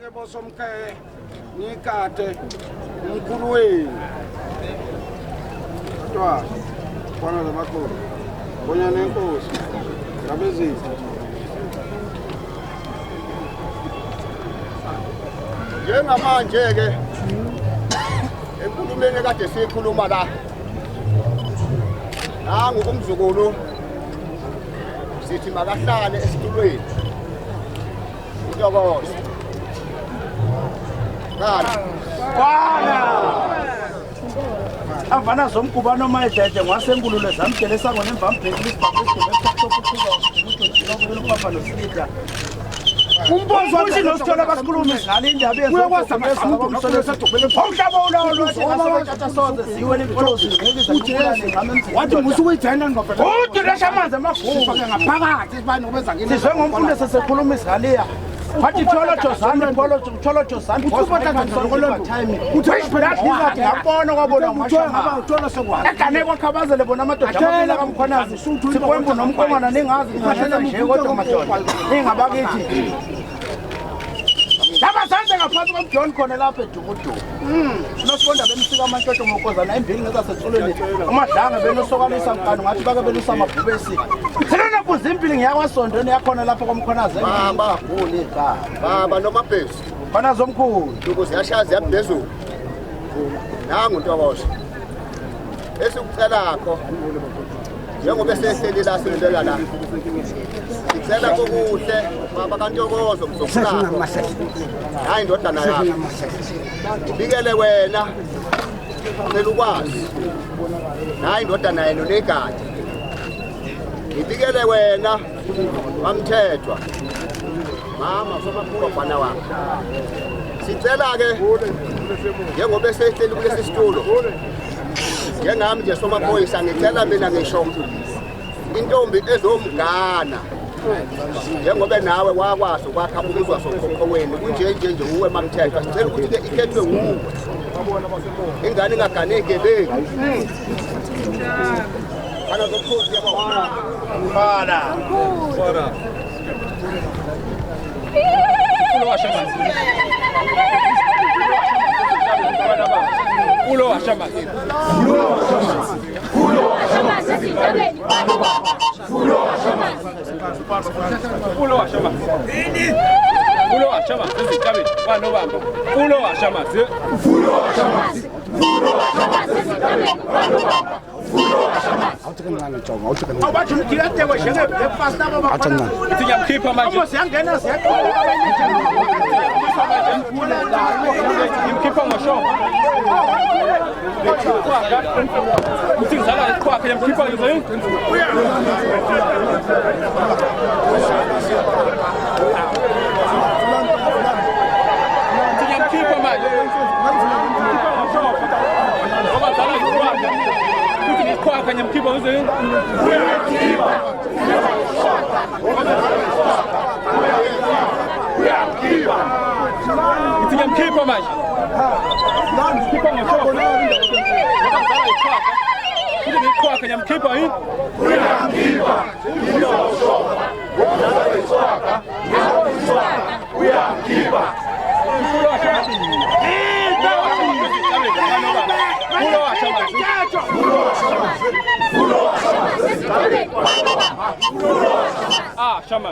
bosomkhe nikade umkhulu wenu twa kwana zamakhosi bonyana enkosi ngabezitha njengamanje ke enkulumeni ekade sikhuluma la nangu umzukulu sithi makahlale esitulweni intokozo avana zomkuba noma ejeje ngwasenkulule zamgele sango nemvambheki umbozo wathi nosithola basikhuluma ngale indaba yezokwazi umhlaba ulawulo soze siwe nemthozi wathi musukuyithenda ngavela uthi lesha amanzi amagugu ngaphakathi isibani ngobenza ngini sizwe ngomfundo sesekhuluma isingaliya wathi tholo Josani usubotha ngomsokolo time uthi phelathi ngabona kwabona ngashanga uthola sekwazi egane kwakhabazele bona amadoda amabili kaMkhwanazi sikwembu nomkongwana ningazi ngahlela nje kodwa madoda ningabakithi laba sanze ngaphansi komJohn khona lapha edukudu sinosibonda bemsika amantshotho ngokozana embili ngezasetholweni amadlanga benosokalisa mkani ngathi bake belusa amabhubesi selena kuzimpili ngiyakwasondweni yakhona lapha koMkhwanazi baba ngule ka baba nomabhesi Khwanazi omkhulu ukuze yashazi yaphezulu nangu ntokozo esikucelakho njengoba sehleli la silela la sicela kokuhle baba kaNtokozo mzokulapha hayi indodana yakho ibikele wena cela ukwazi hayi indodana yenu negadi ibikele wena bamthethwa mama somakhulu bafana wakho sicela ke njengoba sehleli kulesi situlo njengami nje somaphoyisa ngicela mina ngisho intombi ezomgana njengoba nawe wakwazi ukwakha umuzwa sokhokho wenu kunje uwe mamthethwa sicela ukuthi ke ikhethwe nguwe ingane ingaganeke beki kana zokhosi yabona bana Ulo washama awubathi umdilate kweshenge breakfast nabo bakhona siyamkhipha manje siyangena ngimkhipha ngoshongo uthi ngizala isikhwakhe yamkhipha ngize siyamkhipha manje ngoba ngizala isikhwakhe uthi ngisikhwakhe yamkhipha ngize Ngiyamkhipha manje. Ngiyamkhipha ngoshoko la ngizala ikhwakha. Kuthi ngikhwakha ngiyamkhipha yini? Uyamkhipha. Ngizala ikhwakha. Uyamkhipha. Ah, Shama.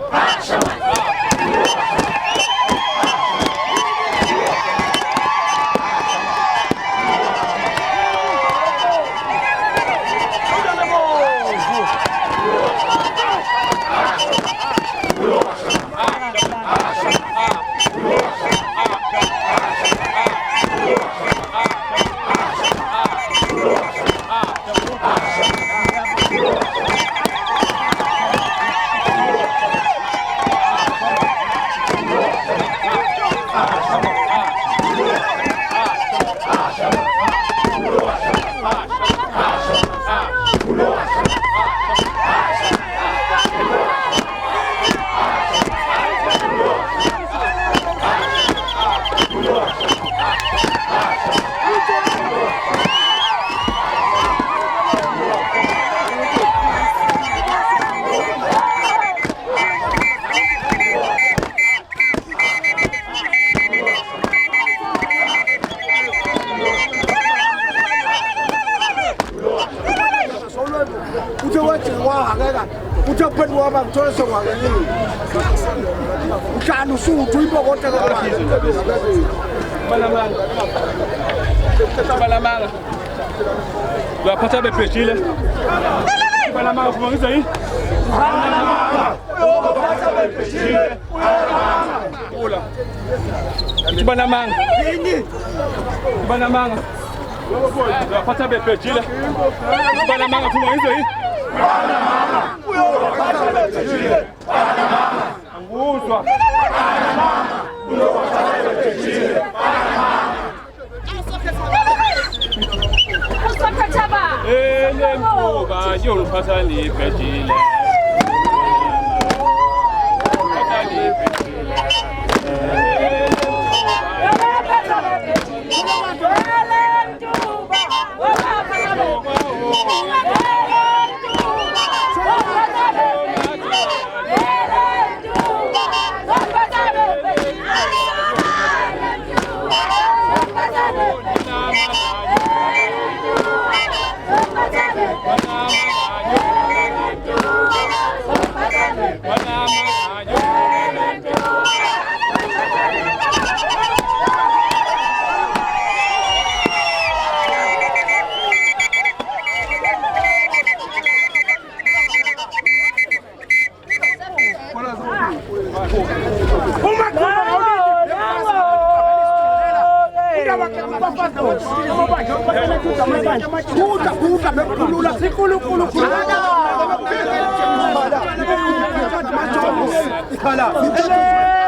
Ucha pet waba kuthola sokwakenini. Uhlala usuthu impokotha kakhulu. Balamanga. Ngzobatha bebhejile. Balamanga ufuna ngizwe yini? Balamanga. Ngzobatha bebhejile. Ula. Balamanga. Yini? Balamanga. Ngzobatha bebhejile. Balamanga ufuna ngizwe yini? Balamanga. Ngzobatha bebhejile. Balamanga. Anguzwa. Balamanga. Ngzobatha bebhejile. eMtuba yoluphatha libhejile. Kuda